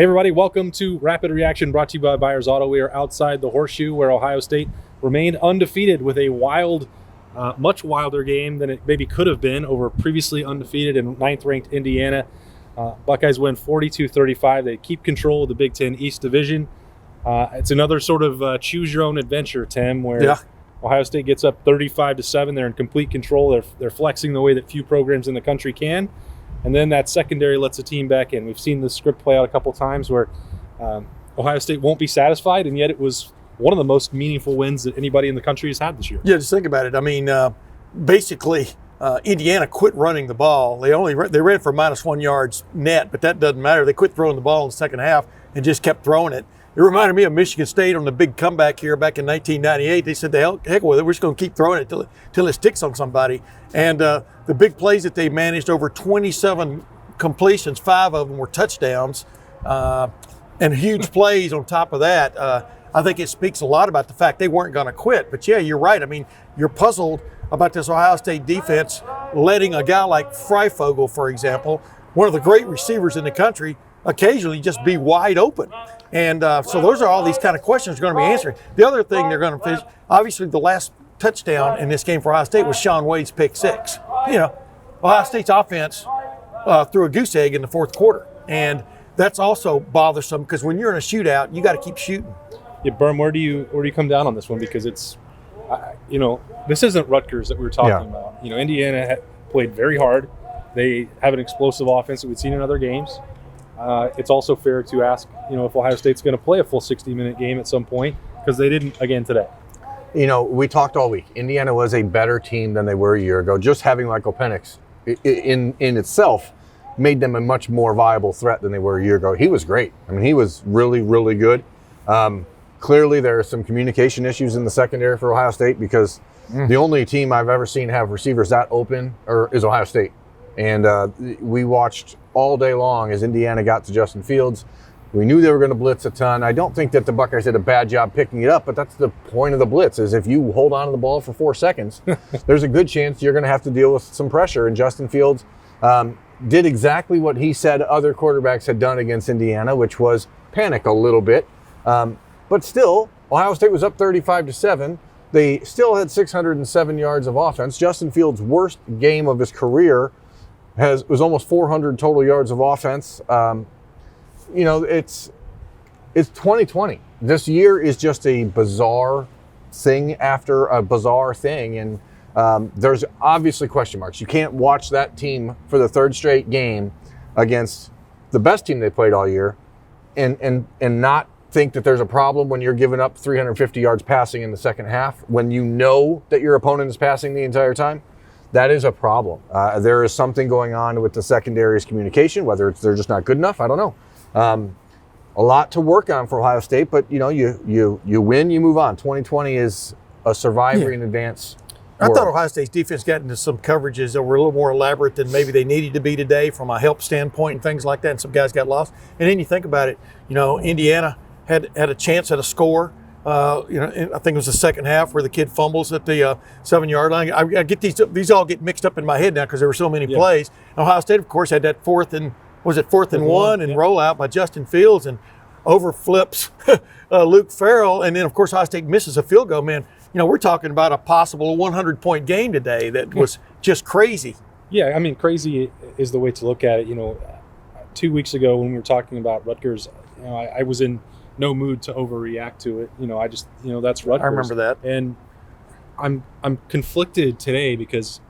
Hey everybody, welcome to Rapid Reaction, brought to you by Byers Auto. We are outside the Horseshoe, where Ohio State remained undefeated with a much wilder game than it maybe could have been over previously undefeated and ninth-ranked Indiana. Buckeyes win 42-35. They keep control of the Big Ten East Division. It's another sort of choose-your-own-adventure, Tim, where Ohio State gets up 35-7. They're in complete control. They're flexing the way that few programs in the country can. And then that secondary lets the team back in. We've seen the script play out a couple times where Ohio State won't be satisfied, and yet it was one of the most meaningful wins that anybody in the country has had this year. Yeah, just think about it. I mean, basically, Indiana quit running the ball. They ran for -1 yards net, but that doesn't matter. They quit throwing the ball in the second half and just kept throwing it. It reminded me of Michigan State on the big comeback here back in 1998. They said, heck with it, we're just going to keep throwing it till it sticks on somebody. And the big plays that they managed, over 27 completions, 5 of them were touchdowns, and huge plays on top of that. I think it speaks a lot about the fact they weren't going to quit. But yeah, you're right. I mean, you're puzzled about this Ohio State defense letting a guy like Freifogel, for example, one of the great receivers in the country, occasionally just be wide open. And so those are all these kind of questions they're going to be answering. The other thing they're going to finish, obviously the last touchdown in this game for Ohio State was Shaun Wade's pick 6. You know, Ohio State's offense threw a goose egg in the fourth quarter. And that's also bothersome because when you're in a shootout, you got to keep shooting. Yeah, Berm, where do you come down on this one? Because it's, this isn't Rutgers that we were talking about. You know, Indiana played very hard. They have an explosive offense that we've seen in other games. It's also fair to ask, if Ohio State's going to play a full 60-minute game at some point, because they didn't again today. We talked all week. Indiana was a better team than they were a year ago. Just having Michael Penix in itself made them a much more viable threat than they were a year ago. He was great. I mean, he was really, really good. Clearly, there are some communication issues in the secondary for Ohio State because the only team I've ever seen have receivers that open is Ohio State. And we watched all day long as Indiana got to Justin Fields. We knew they were going to blitz a ton. I don't think that the Buckeyes did a bad job picking it up, but that's the point of the blitz, is if you hold on to the ball for 4 seconds, there's a good chance you're going to have to deal with some pressure. And Justin Fields did exactly what he said other quarterbacks had done against Indiana, which was panic a little bit. But still, Ohio State was up 35-7. They still had 607 yards of offense. Justin Fields' worst game of his career was almost 400 total yards of offense. It's 2020. This year is just a bizarre thing after a bizarre thing, and there's obviously question marks. You can't watch that team for the third straight game against the best team they played all year and not think that there's a problem when you're giving up 350 yards passing in the second half when you know that your opponent is passing the entire time. That is a problem. There is something going on with the secondary's communication, whether they're just not good enough, I don't know. A lot to work on for Ohio State, but you win, you move on. 2020 is a survivor in advance. I thought Ohio State's defense got into some coverages that were a little more elaborate than maybe they needed to be today from a help standpoint and things like that, and some guys got lost. And then you think about it, Indiana had a chance at a score. I think it was the second half where the kid fumbles at the 7-yard line. I get these all get mixed up in my head now because there were so many plays. Ohio State, of course, had that fourth and one and rollout by Justin Fields and overflips Luke Farrell. And then, of course, Ohio State misses a field goal. Man, we're talking about a possible 100-point game today that was just crazy. Yeah, I mean, crazy is the way to look at it. 2 weeks ago when we were talking about Rutgers, I was in no mood to overreact to it. I just, that's Rutgers. I remember that. And I'm conflicted today because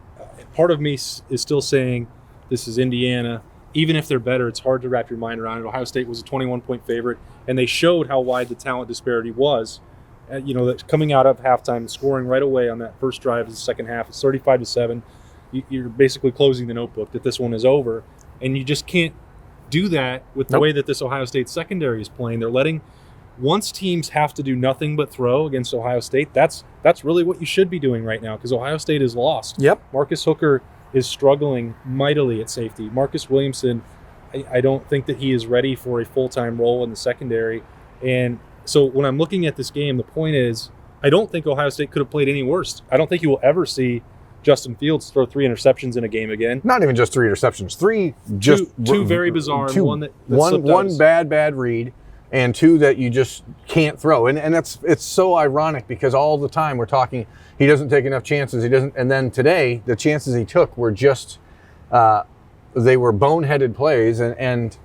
part of me is still saying this is Indiana. Even if they're better, it's hard to wrap your mind around it. Ohio State was a 21-point favorite, and they showed how wide the talent disparity was. That coming out of halftime, scoring right away on that first drive of the second half, it's 35-7. You're basically closing the notebook that this one is over, and you just can't do that with the way that this Ohio State secondary is playing. They're letting, once teams have to do nothing but throw against Ohio State, that's really what you should be doing right now because Ohio State is lost. Yep. Marcus Hooker is struggling mightily at safety. Marcus Williamson, I don't think that he is ready for a full-time role in the secondary. And so when I'm looking at this game, the point is I don't think Ohio State could have played any worse. I don't think you will ever see Justin Fields throw 3 interceptions in a game again. Not even just 3 interceptions. Two very bizarre, and one that one bad read, and 2 that you just can't throw. And it's so ironic because all the time we're talking he doesn't take enough chances. He doesn't. And then today the chances he took were just they were boneheaded plays, and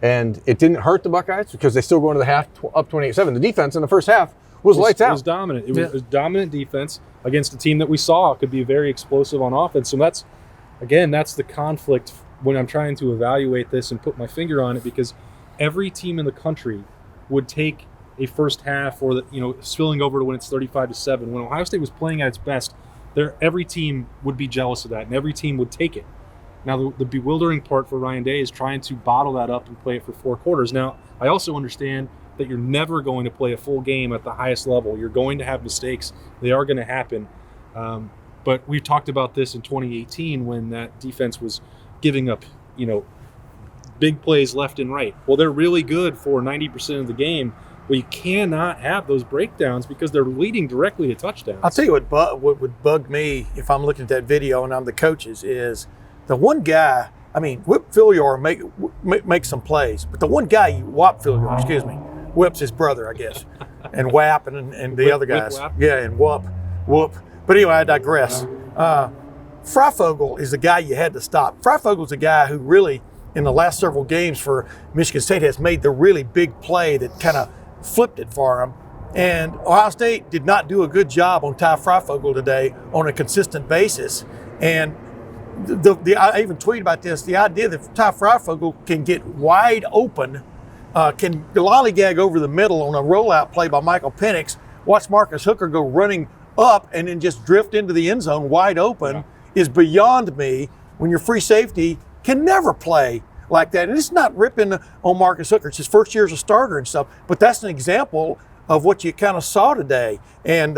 it didn't hurt the Buckeyes because they still go into the half up 28-7. The defense in the first half was lights out. It was dominant. It was dominant defense against a team that we saw could be very explosive on offense. So that's the conflict when I'm trying to evaluate this and put my finger on it, because every team in the country would take a first half or spilling over to when it's 35-7. When Ohio State was playing at its best, every team would be jealous of that, and every team would take it. Now, the bewildering part for Ryan Day is trying to bottle that up and play it for 4 quarters. Now, I also understand that you're never going to play a full game at the highest level. You're going to have mistakes. They are going to happen. But we talked about this in 2018 when that defense was giving up, big plays left and right. Well, they're really good for 90% of the game. Well, you cannot have those breakdowns because they're leading directly to touchdowns. I'll tell you what would bug me if I'm looking at that video and I'm the coaches is the one guy. I mean, Whip Filior make some plays, but the one guy, Whop Filior, excuse me, Whip's his brother, I guess, and Whap and the other guys. Yeah, and Whoop. But anyway, I digress. Freifogel is the guy you had to stop. Freifogel's the guy who really, in the last several games for Michigan State, has made the really big play that kind of flipped it for him. And Ohio State did not do a good job on Ty Freifogel today on a consistent basis. And I even tweeted about this, the idea that Ty Freifogel can get wide open, can lollygag over the middle on a rollout play by Michael Penix, watch Marcus Hooker go running up and then just drift into the end zone wide open, is beyond me when your free safety can never play like that. And it's not ripping on Marcus Hooker. It's his first year as a starter and stuff, but that's an example of what you kind of saw today. And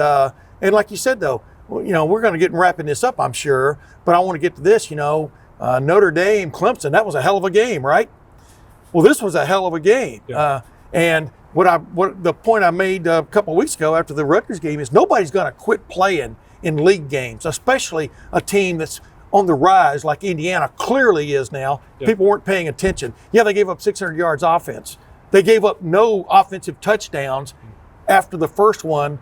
like you said, though, we're going to get wrapping this up, I'm sure, but I want to get to this, Notre Dame, Clemson, that was a hell of a game, right? Well, this was a hell of a game. Yeah. And what the point I made a couple of weeks ago after the Rutgers game is nobody's going to quit playing in league games, especially a team that's on the rise like Indiana clearly is now. Yeah. People weren't paying attention. Yeah, they gave up 600 yards offense. They gave up no offensive touchdowns after the first one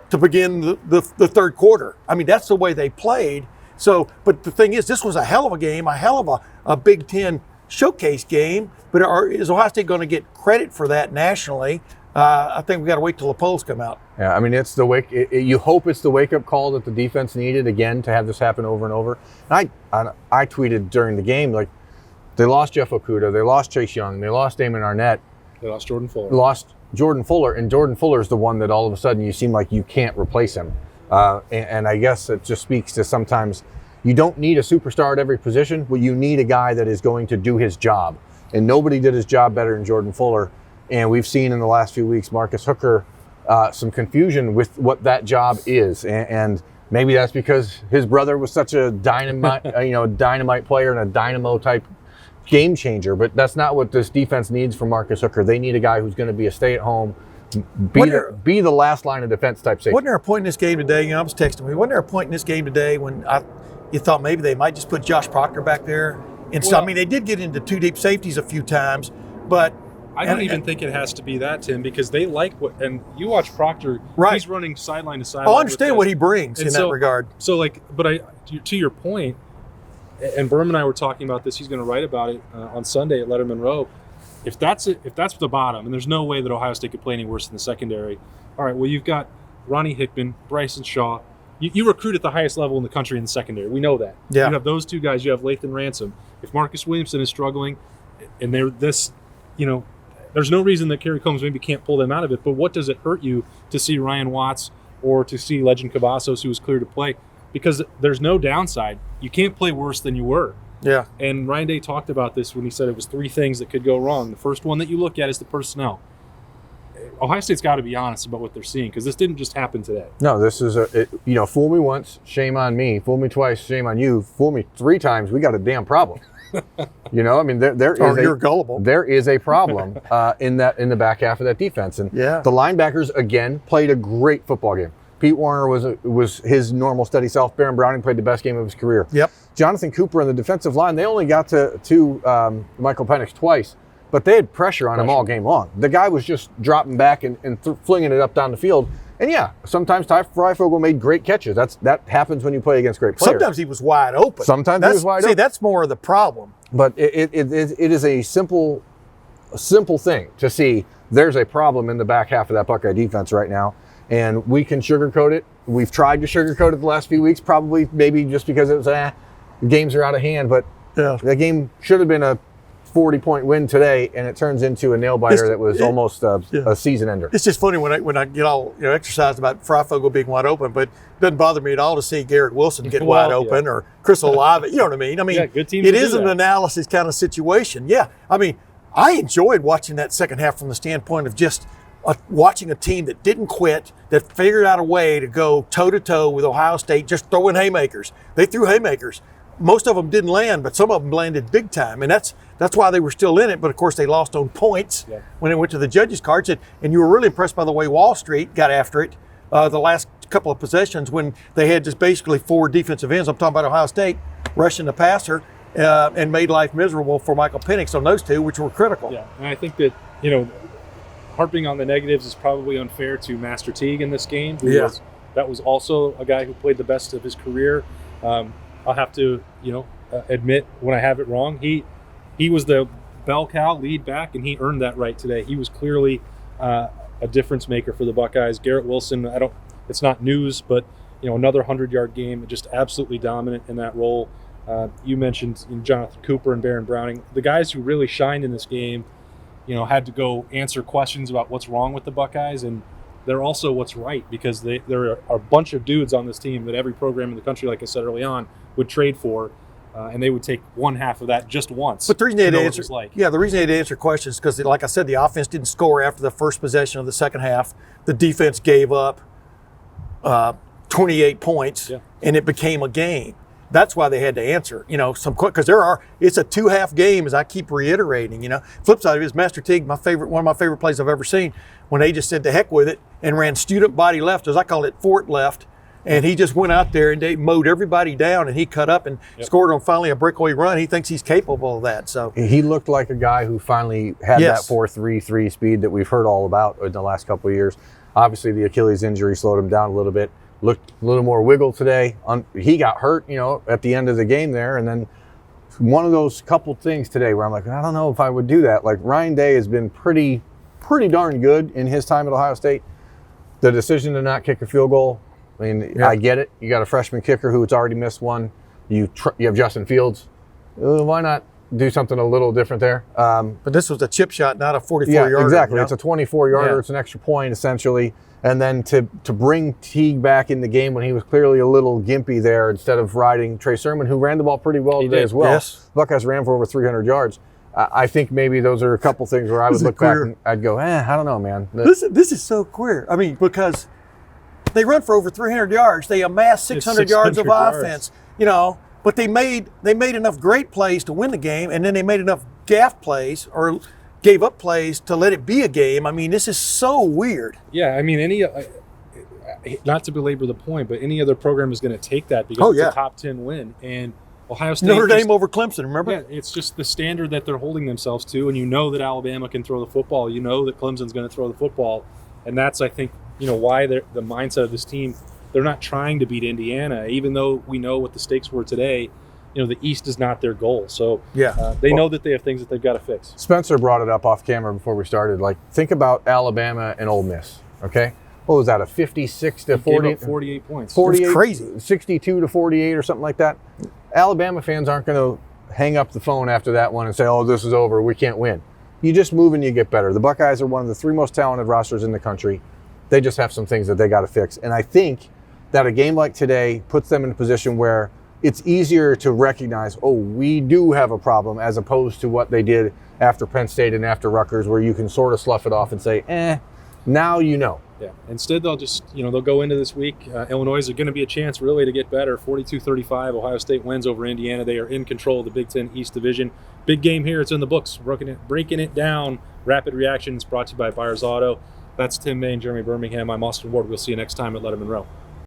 to begin the third quarter. I mean, that's the way they played. So, but the thing is, this was a hell of a game, a hell of a Big Ten showcase game. But is Ohio State going to get credit for that nationally? I think we got to wait till the polls come out. Yeah, I mean, it's the you hope it's the wake-up call that the defense needed again to have this happen over and over. And I tweeted during the game, like, they lost Jeff Okudah, they lost Chase Young, they lost Damon Arnett. They lost Jordan Fuller. And Jordan Fuller is the one that all of a sudden you seem like you can't replace him. And I guess it just speaks to sometimes you don't need a superstar at every position, but you need a guy that is going to do his job. And nobody did his job better than Jordan Fuller. And we've seen in the last few weeks, Marcus Hooker, some confusion with what that job is. And maybe that's because his brother was such a dynamite player and a dynamo type game changer. But that's not what this defense needs from Marcus Hooker. They need a guy who's going to be a stay-at-home, be the last line of defense type safety. Wasn't there a point in this game today, I was texting me, wasn't there a point in this game today when you thought maybe they might just put Josh Proctor back there? And so, I mean, they did get into 2 deep safeties a few times, but I don't even think it has to be that, Tim, because they like and you watch Proctor, right. He's running sideline to sideline. I understand what he brings in that regard. So, to your point, and Berman and I were talking about this, he's going to write about it on Sunday at Lettermen Row. If that's the bottom, and there's no way that Ohio State could play any worse than the secondary, all right, well, you've got Ronnie Hickman, Bryson Shaw. You recruit at the highest level in the country in the secondary. We know that. Yeah. You have those 2 guys. You have Lathan Ransom. If Marcus Williamson is struggling, and there's no reason that Kerry Combs maybe can't pull them out of it. But what does it hurt you to see Ryan Watts or to see Legend Cavazos, who was clear to play? Because there's no downside. You can't play worse than you were. Yeah. And Ryan Day talked about this when he said it was 3 things that could go wrong. The first one that you look at is the personnel. Ohio State's got to be honest about what they're seeing, because this didn't just happen today. No, this is fool me once, shame on me. Fool me twice, shame on you. Fool me 3 times, we got a damn problem. I mean, you're gullible. There is a problem in the back half of that defense, and the linebackers again played a great football game. Pete Warner was his normal steady self. Baron Browning played the best game of his career. Yep. Jonathan Cooper on the defensive line, they only got to Michael Penix twice, but they had pressure on him all game long. The guy was just dropping back and flinging it up down the field. And yeah, sometimes Ty Freifogel made great catches. That happens when you play against great players. Sometimes he was wide open. Sometimes he was wide open. See, that's more of the problem. But it is a simple thing to see there's a problem in the back half of that Buckeye defense right now. And we can sugarcoat it. We've tried to sugarcoat it the last few weeks, probably maybe just because it was, the games are out of hand. But the game should have been a 40-point win today, and it turns into a nail-biter that was almost a season ender. It's just funny when I get all exercised about Freifogel being wide open, but it doesn't bother me at all to see Garrett Wilson get wide open or Chris Olave. You know what I mean? Good teams it is an analysis kind of situation. Yeah, I mean, I enjoyed watching that second half from the standpoint of just watching a team that didn't quit, that figured out a way to go toe-to-toe with Ohio State, just throwing haymakers. They threw haymakers. Most of them didn't land, but some of them landed big time, and that's why they were still in it. But of course, they lost on points when it went to the judges' cards. And you were really impressed by the way Wall Street got after it the last couple of possessions when they had just basically 4 defensive ends. I'm talking about Ohio State rushing the passer and made life miserable for Michael Penix on those two, which were critical. Yeah, and I think that harping on the negatives is probably unfair to Master Teague in this game. That was also a guy who played the best of his career. I'll have to, admit when I have it wrong. He was the bell cow lead back, and he earned that right today. He was clearly a difference maker for the Buckeyes. Garrett Wilson, it's not news, but another 100-yard game, just absolutely dominant in that role. You mentioned Jonathan Cooper and Baron Browning, the guys who really shined in this game. Had to go answer questions about what's wrong with the Buckeyes, and they're also what's right, because there are a bunch of dudes on this team that every program in the country, like I said early on, would trade for, and they would take one half of that just once. But the reason they had to answer, the reason they had to answer questions is because, like I said, the offense didn't score after the first possession of the second half. The defense gave up 28 points, and it became a game. That's why they had to answer, because it's a 2-half game, as I keep reiterating. Flip side of it is Master Teague, one of my favorite plays I've ever seen, when they just said to heck with it and ran student body left, as I call it, Fort left, and he just went out there and they mowed everybody down, and he cut up and scored on finally a breakaway run. He thinks he's capable of that. So he looked like a guy who finally had that 4.33 speed that we've heard all about in the last couple of years. Obviously, the Achilles injury slowed him down a little bit. Looked a little more wiggle today. He got hurt, at the end of the game there. And then one of those couple things today where I'm like, I don't know if I would do that. Like, Ryan Day has been pretty darn good in his time at Ohio State. The decision to not kick a field goal, I get it. You got a freshman kicker who's already missed one. You have Justin Fields. Why not do something a little different there? But this was a chip shot, not a 44-yarder. Yeah, exactly. It's a 24-yarder. It's an extra point, essentially. And then to bring Teague back in the game when he was clearly a little gimpy there, instead of riding Trey Sermon, who ran the ball pretty well today as well. Yes. Buckeyes ran for over 300 yards. I think maybe those are a couple things where I would look back and I'd go, I don't know, man. This is so queer. Because they run for over 300 yards. They amass 600 yards of offense, but they made enough great plays to win the game, and then they made enough gaff plays or gave up plays to let it be a game. This is so weird. Yeah, any not to belabor the point, but any other program is going to take that because it's a top 10 win. And Ohio State, Notre Dame over Clemson, remember? Yeah, it's just the standard that they're holding themselves to, and that Alabama can throw the football. That Clemson's going to throw the football, and that's, I think, why the mindset of this team. They're not trying to beat Indiana, even though we know what the stakes were today. The East is not their goal. So they know that they have things that they've got to fix. Spencer brought it up off camera before we started. Like, think about Alabama and Ole Miss, okay? What was that, a 56 to 40? 48 points. 48, it's crazy. 62 to 48 or something like that. Alabama fans aren't going to hang up the phone after that one and say, this is over, we can't win. You just move and you get better. The Buckeyes are one of the 3 most talented rosters in the country. They just have some things that they got to fix. And I think that a game like today puts them in a position where it's easier to recognize, we do have a problem, as opposed to what they did after Penn State and after Rutgers, where you can sort of slough it off and say, now you know. Yeah. Instead, they'll just, they'll go into this week. Illinois is going to be a chance really to get better. 42-35, Ohio State wins over Indiana. They are in control of the Big Ten East Division. Big game here. It's in the books. Breaking it down. Rapid Reactions brought to you by Byers Auto. That's Tim May and Jeremy Birmingham. I'm Austin Ward. We'll see you next time at Lettermen Row.